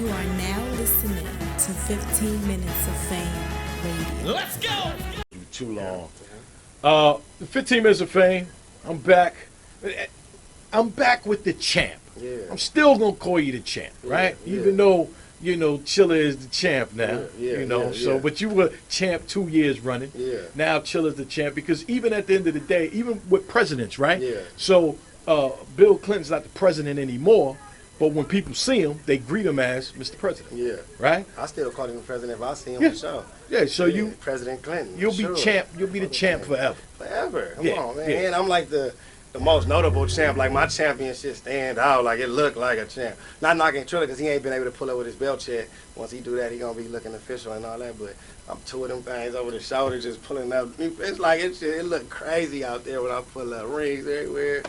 You are now listening to 15 Minutes of Fame Radio. Let's go! Too long. 15 Minutes of Fame. I'm back. I'm back with the champ. Yeah. I'm still gonna call you the champ, right? Yeah. Even though Chilla is the champ now. Yeah. But you were champ 2 years running. Yeah. Now Chilla's the champ because even at the end of the day, even with presidents, right? Yeah. So Bill Clinton's not the president anymore, but when people see him, they greet him as Mr. President. Yeah. Right? I still call him president if I see him Yeah. for sure. Yeah. So Yeah, you President Clinton. you'll be sure. champ. You'll be the champ forever. Forever. Come Yeah, on, man. yeah. And I'm like the most notable champ. Like my championship stand out. Like it looked like a champ. Not knocking Triller because he ain't been able to pull up with his belt yet. Once he do that, he gonna be looking official and all that. But I'm two of them things over the shoulder, just pulling up. It's like it look crazy out there when I pull up rings everywhere.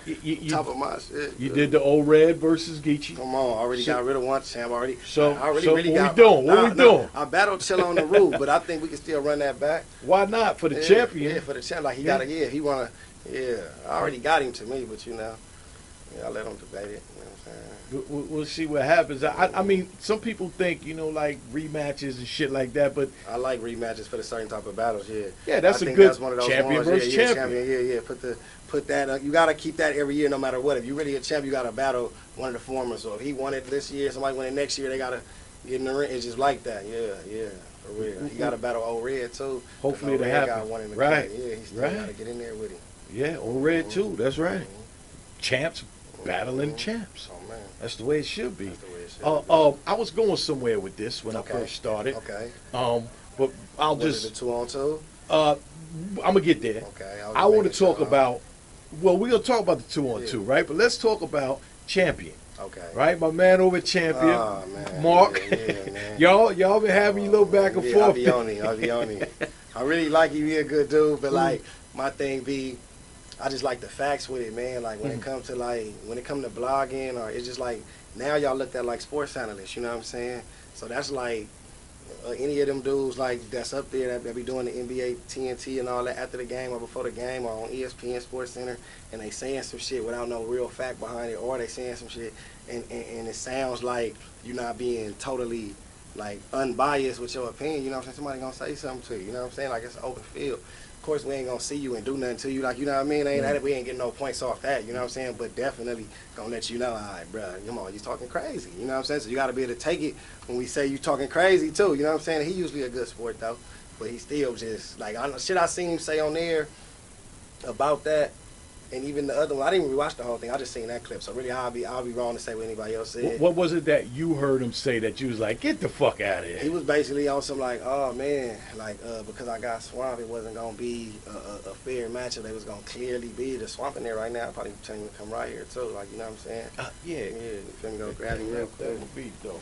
Top of my shit. You did the old red versus Geechi. Come on, already got rid of one champ already. So I already what really we got, doing? What we doing? I battled Chill on the roof, but I think we can still run that back. Why not for the Yeah, champion? Yeah, for the champ. Like he Yeah. got he wanna. Yeah, I already got him to me, but yeah, I let him debate it. You know what I'm saying? We'll see what happens. I mean, some people think like rematches and shit like that, but I like rematches for the certain type of battles. Yeah. yeah, that's I a think good that's one of those champion ones. versus Yeah, champion. Yeah. Put that. You gotta keep that every year, no matter what. If you really a champ, you gotta battle one of the former. So if he won it this year, somebody won it next year, they gotta get in the ring. It's just like that. Yeah. For real. He gotta battle Old Red too. Hopefully Old it'll Red happen. got one in the Right. cut. Yeah, he still Right. gotta get in there with him. Yeah, or red too. That's right. Champs battling champs. Oh man. That's the way it should be. That's the way it should I was going somewhere with this when Okay. I first started. Okay. But I'll Was just it the 2-on-2? I'm gonna get there. Okay. I want to talk about. Well, we're gonna talk about the 2-on-2, right? But let's talk about champion. Okay. Right, my man over at Champion, Oh, man. Mark. Yeah, man. y'all been having a little back and Yeah, forth. I'll be on him. I really like him. He a good dude, but like my thing be, I just like the facts with it, man. Like when it comes to blogging, or it's just like now y'all looked at like sports analysts. You know what I'm saying? So that's like any of them dudes like that's up there that be doing the NBA TNT and all that after the game or before the game or on ESPN Sports Center, and they saying some shit without no real fact behind it, or they saying some shit and it sounds like you're not being totally like unbiased with your opinion. You know what I'm saying? Somebody gonna say something to you. You know what I'm saying? Like it's an open field. Of course, we ain't gonna see you and do nothing to you. Like, you know what I mean? We ain't getting no points off that. You know what I'm saying? But definitely gonna let you know, all right, bro, come on, you talking crazy. You know what I'm saying? So you gotta be able to take it when we say you talking crazy too. You know what I'm saying? He usually a good sport though, but he still just like shit I seen him say on there about that. And even the other one, I didn't even watch the whole thing. I just seen that clip. So really, I'll be wrong to say what anybody else said. What was it that you heard him say that you was like, get the fuck out of He here? was basically on some like, oh man, like because I got Swamp, it wasn't gonna be a fair matchup. They was gonna clearly be the Swamp in there right now. I'll probably tell him to come right here too. Like, you know what I'm saying? Yeah. Yeah, you feel me? Go grab him real quick. That would be dope.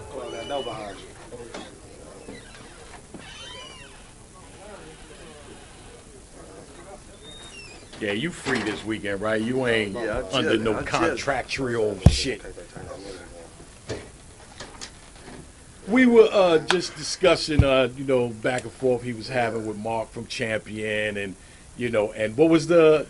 Close that door behind you. Yeah, you free this weekend, right? You ain't Yeah, I under chill. no I chill. contractual shit. Turn that music down. We were just discussing, back and forth he was having with Mark from Champion, and and what was the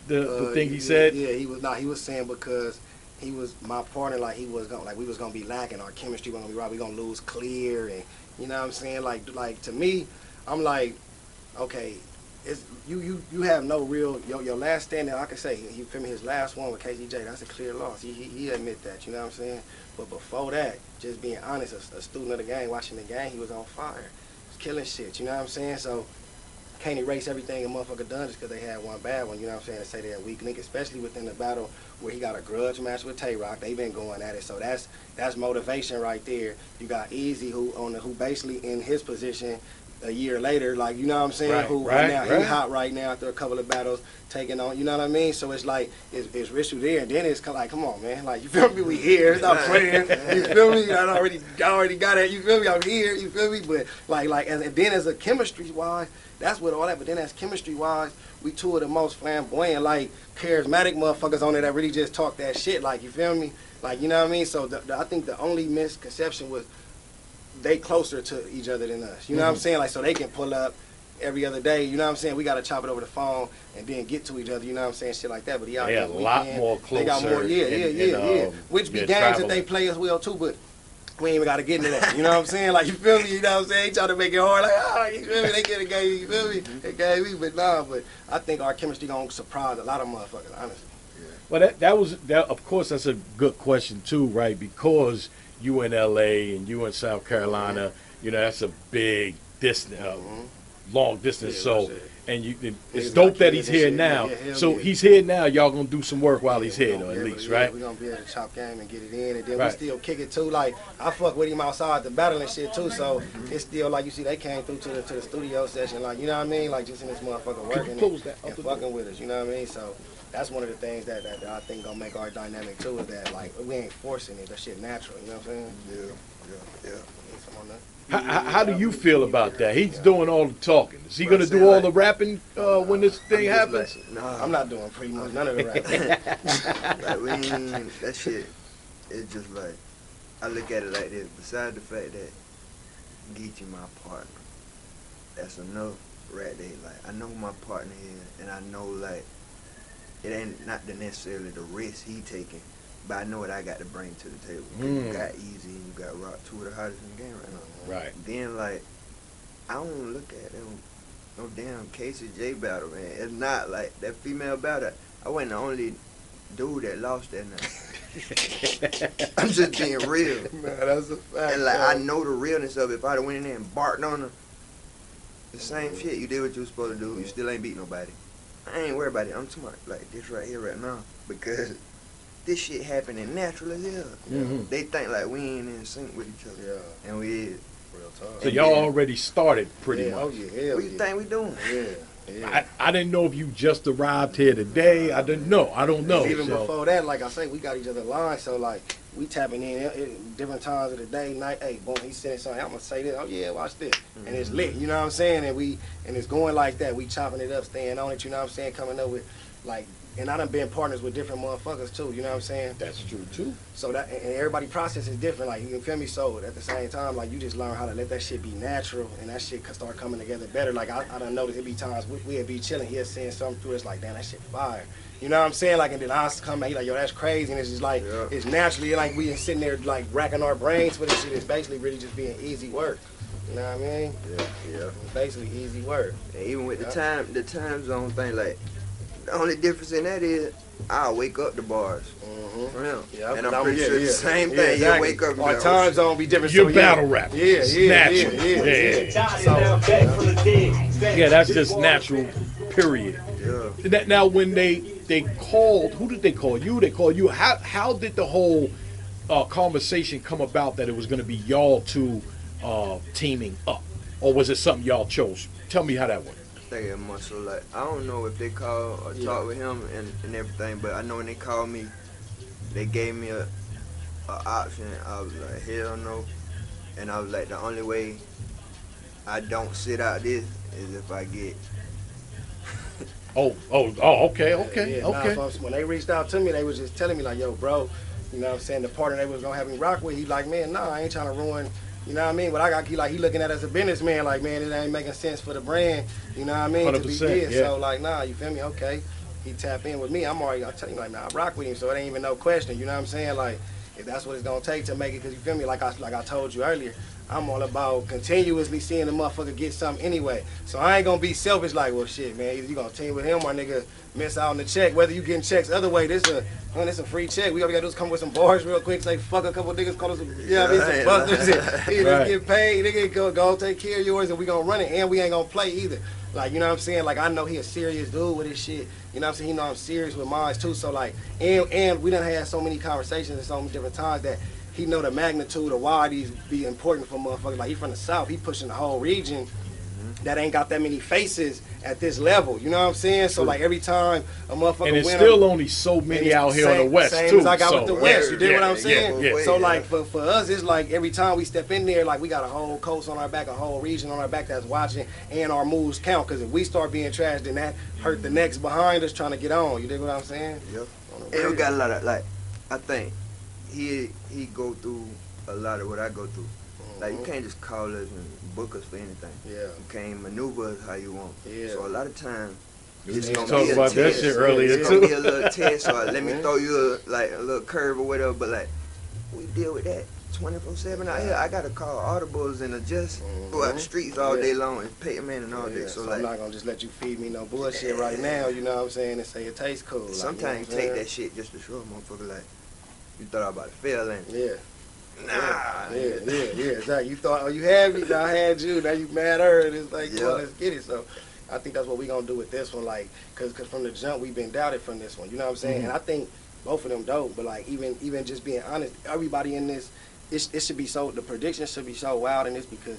thing he said? Yeah, he was saying because he was my partner, like we was gonna be lacking, our chemistry was gonna be right, we gonna lose clear, and you know what I'm saying? Like to me, I'm like, okay, it's you have no real your last stand there, I can say, you feel me, his last one with KGJ, that's a clear loss. He admit that, you know what I'm saying? But before that, just being honest, a student of the game, watching the game, he was on fire. He was killing shit, you know what I'm saying? So can't erase everything a motherfucker done just because they had one bad one, you know what I'm saying, and say they're a weak link, especially within the battle where he got a grudge match with Tay-Rock. They've been going at it, so that's motivation right there. You got Easy who basically in his position a year later, like, you know what I'm saying, he hot right now after a couple of battles taking on, you know what I mean? So it's like, it's Rishu there, and then it's like, come on, man, like, you feel me, we here, stop playing, you feel me, I already got it, you feel me, I'm here, you feel me, but like and then as a chemistry-wise, that's what all that, but then as chemistry-wise, we two of the most flamboyant, like, charismatic motherfuckers on there that really just talk that shit, like, you feel me, like, you know what I mean? So I think the only misconception was they closer to each other than us. You know what I'm saying? Like, so they can pull up every other day, you know what I'm saying? We got to chop it over the phone and then get to each other, you know what I'm saying? Shit like that. But he out They there a the lot weekend. more closer. They got more, yeah. Which be games that traveling. they play as well too, but we ain't even got to get into that. You know what I'm saying? Like, you feel me? You know what I'm saying? He trying to make it hard. Like, you feel me? They get a game, you feel me? They gave me, but nah. But I think our chemistry gonna surprise a lot of motherfuckers, honestly. Well, that. Of course, that's a good question too, right? Because you in L.A. and you in South Carolina, you know that's a big distance, long distance. Yeah, so, that's it. and it's Niggas dope got that kids he's and here shit. now. Yeah, So yeah. he's here now. Y'all gonna do some work while he's we here, gonna though, be at able least, to, right? We're gonna be able to chop game and get it in, and then Right. we still kick it too. Like, I fuck with him outside the battle and shit too, so it's still like, you see, they came through to the studio session, like, you know what I mean? Like, just in this motherfucker working close that and other fucking with us, you know what I mean? So that's one of the things that I think gonna make our dynamic too, is that, like, we ain't forcing it, that shit natural, you know what I'm saying? Yeah. Some on that. How do you feel about that? He's doing all the talking. Is he gonna do all the rapping when this thing happens? Like, nah, I'm not doing pretty much none of the rapping. like we ain't, that shit. It's just like I look at it like this. Besides the fact that Geechi my partner, that's enough right there. Like, I know who my partner is, and I know, like, it ain't not necessarily the risk he taking, but I know what I got to bring to the table. 'Cause you got Easy and you got Rock, two of the hottest in the game right now. Right. Then, like, I don't look at them no damn Casey J battle, man. It's not like that female battle. I wasn't the only dude that lost that night. I'm just being real. Man, that's a fact. And like, bro. I know the realness of it. If I'd have went in there and barked on her, the same shit. You did what you was supposed to do. You still ain't beat nobody. I ain't worried about it. I'm talking about like this right here, right now, because this shit happening natural as hell. They think like we ain't in sync with each other, and we is. Real talk. So y'all already started pretty Yeah, oh much. yeah, hell What you yeah. think we doing? Yeah. I didn't know if you just arrived here today. I didn't know. I don't know. Even so. before that, like I say, we got each other lines, so like we tapping in at different times of the day, night. Hey, boom, he's sending something. I'm gonna say this. Oh yeah, watch this, and it's lit. You know what I'm saying? And it's going like that. We chopping it up, staying on it. You know what I'm saying? Coming up with like, and I done been partners with different motherfuckers too. You know what I'm saying? That's true too. So that, and everybody process is different. Like, you feel me? So at the same time, like, you just learn how to let that shit be natural, and that shit can start coming together better. Like, I done noticed it be times we'd be chilling, he'll saying something through us like, damn, that shit fire. You know what I'm saying? Like, and then I come back, he like, yo, that's crazy, and it's just like, it's naturally like we sitting there like racking our brains for this shit. It's basically really just being easy work. You know what I mean? Yeah. It's basically easy work. And even with the time zone thing, like the only difference in that is I'll wake up the bars for him. Yeah, And I'm pretty sure the same thing. exactly. You wake up and be our like, time zone be different. You're so battle rapping. Yeah, It's yeah, natural. yeah. Yeah, that's just natural. Period. Yeah. Now, when they called, who did they call you? They called you. How did the whole conversation come about that it was going to be y'all two teaming up, or was it something y'all chose? Tell me how that went. I think it must have, like, I don't know if they called or talked with him and everything, but I know when they called me, they gave me a option. I was like, hell no. And I was like, the only way I don't sit out this is if I get. Okay. Nah, when they reached out to me, they was just telling me like, yo, bro, you know what I'm saying, the partner they was gonna have me rock with, he like, man, nah, I ain't trying to ruin, you know what I mean? But I got, he looking at it as a businessman, like, man, it ain't making sense for the brand, you know what I mean? 100%, yeah. So like, nah, you feel me? Okay. He tap in with me, I tell you like, man, I rock with him, so it ain't even no question, you know what I'm saying? Like, if that's what it's gonna take to make it, cause you feel me, like I told you earlier, I'm all about continuously seeing the motherfucker get something anyway. So I ain't gonna be selfish like, well, shit, man, either you gonna team with him or nigga miss out on the check. Whether you getting checks other way, this a free check. We all we gotta do is come with some bars real quick, say fuck a couple niggas, call us some, you know what I mean, some busters. Just get paid, nigga, go take care of yours, and we gonna run it, and we ain't gonna play either. Like, you know what I'm saying? Like, I know he a serious dude with his shit. You know what I'm saying? He know I'm serious with mine too. So like, and we done had so many conversations at so many different times that he know the magnitude of why these be important for motherfuckers. Like, he from the South, he pushing the whole region that ain't got that many faces at this level. You know what I'm saying? So like, every time a motherfucker And it's win, still only so many out here on the West same too. as I got with the West. You dig what I'm saying? Yeah. So like, for us, it's like every time we step in there, like, we got a whole coast on our back, a whole region on our back that's watching, and our moves count. Because if we start being trashed, then that hurt the next behind us trying to get on. You dig what I'm saying? Yep. And we got a lot of, like, I think he go through a lot of what I go through. Like, you can't just call us and book us for anything. Yeah. You can't maneuver us how you want. Yeah. So a lot of times, We it's was gonna talking be a about that test. shit earlier It's gonna too. be a little test, or let me throw you a little curve or whatever. But like, we deal with that 24/7 out here. I gotta call audibles and adjust, go out the streets all day long and pay a man and all day. So I'm like, not gonna just let you feed me no bullshit right now. You know what I'm saying? And say it tastes cool. sometimes you take that shit just to show a motherfucker like, you thought I was about to fail, ain't you? Yeah. Nah. Yeah. Exactly. You thought, oh, you had me, now I had you, now you mad at her, and it's like, well, let's get it. So I think that's what we gonna do with this one, like, cause from the jump we've been doubted from this one. You know what I'm saying? And I think both of them dope, but like even just being honest, everybody in this, it should be so, the predictions should be so wild in this because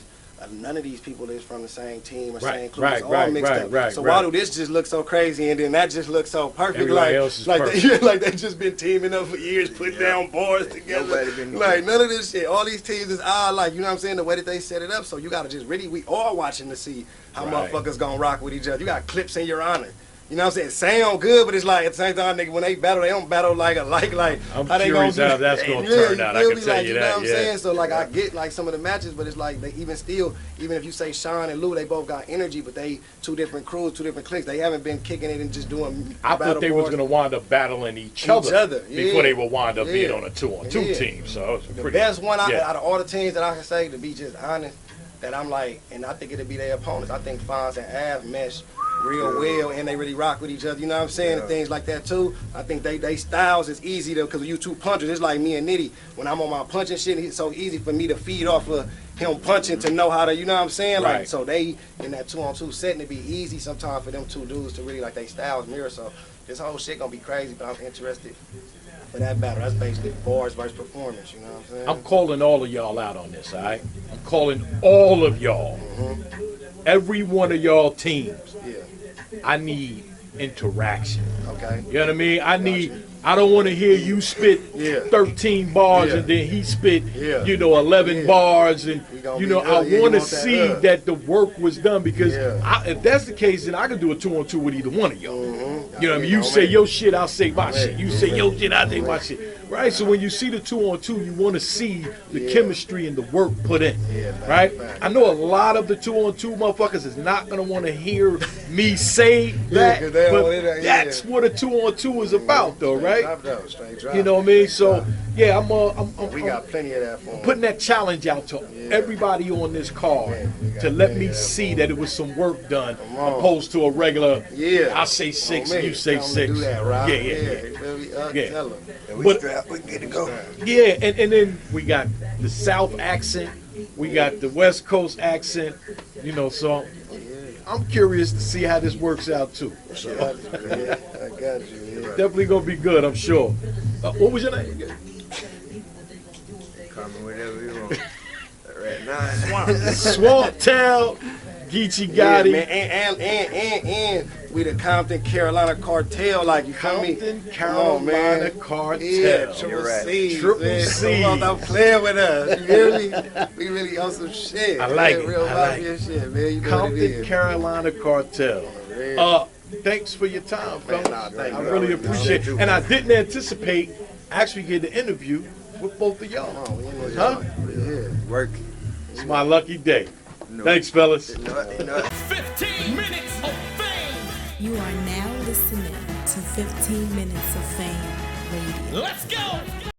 none of these people is from the same team or same club. It's all mixed up. So why do this just look so crazy and then that just looks so perfect? Everybody else is perfect. They just been teaming up for years, putting down bars together. Like none of this shit. All these teams is odd, like, you know what I'm saying, the way that they set it up. So you gotta just really, we all watching to see how motherfuckers gonna rock with each other. You got clips in your honor. You know what I'm saying? Sound good, but it's like at the same time, nigga, when they battle, they don't battle like I'm how they curious gonna how that's gonna turn out. I can tell you you know that. what I'm saying? So like I get like some of the matches, but it's like they even if you say Sean and Lou, they both got energy, but they two different crews, two different cliques. They haven't been kicking it and just doing. I thought they was gonna wind up battling each other before they would wind up being on a 2-on-2 team. So it was the best one out of all the teams that I can say, to be just honest, that I'm like, and I think it'll be their opponents. I think Fonz and Av mesh real well, and they really rock with each other. You know what I'm saying? And things like that too. I think they styles is easy though, because you two punchers. It's like me and Nitty. When I'm on my punching shit, it's so easy for me to feed off of him punching to know how to. You know what I'm saying? Like so they in that 2-on-2 setting, it'd be easy sometimes for them two dudes to really like they styles mirror. So this whole shit gonna be crazy, but I'm interested for that battle. That's basically bars versus performance. You know what I'm saying? I'm calling all of y'all out on this. All right, I'm calling all of y'all. Every one of y'all teams. Yeah. I need interaction. Okay. You know what I mean? I don't want to hear you spit 13 bars and then he spit, 11 bars. And, I want to see that the work was done because if that's the case, then I can do a 2-on-2 with either one of y'all. You know what I mean? You say your shit, I'll say my shit. You say your shit, I'll say my shit. Right? So when you see the 2-on-2, you want to see the chemistry and the work put in. Right? I know a lot of the 2-on-2 motherfuckers is not going to want to hear me say that, but that's what a 2-on-2 is about, though, right? You know what I mean? So yeah, we got plenty of that for them. Putting that challenge out to everybody on this card to let me see that it was some work done, opposed to a regular. I say 6, you say 6. Do that, right? Yeah. But we get to go. Yeah, and then we got the South accent, we got the West Coast accent, so I'm curious to see how this works out too. So. I got you. Definitely gonna be good, I'm sure. What was your name? Call me whatever you want. Right now. Swamp Town, Geechi Gotti. And we the Compton, Carolina cartel, like, you feel me? Compton, Carolina cartel. Yeah, Triple C. Triple C. Stop playing with us. You hear me? We really on some shit. I like it. Real I like it. Shit, man. You know Compton, Carolina cartel. Thanks for your time, fellas. I really appreciate it. And I didn't anticipate actually getting an interview with both of y'all. Huh? Work. It's my lucky day. Thanks, fellas. 15 minutes of fame. You are now listening to 15 Minutes of Fame Radio. Let's go.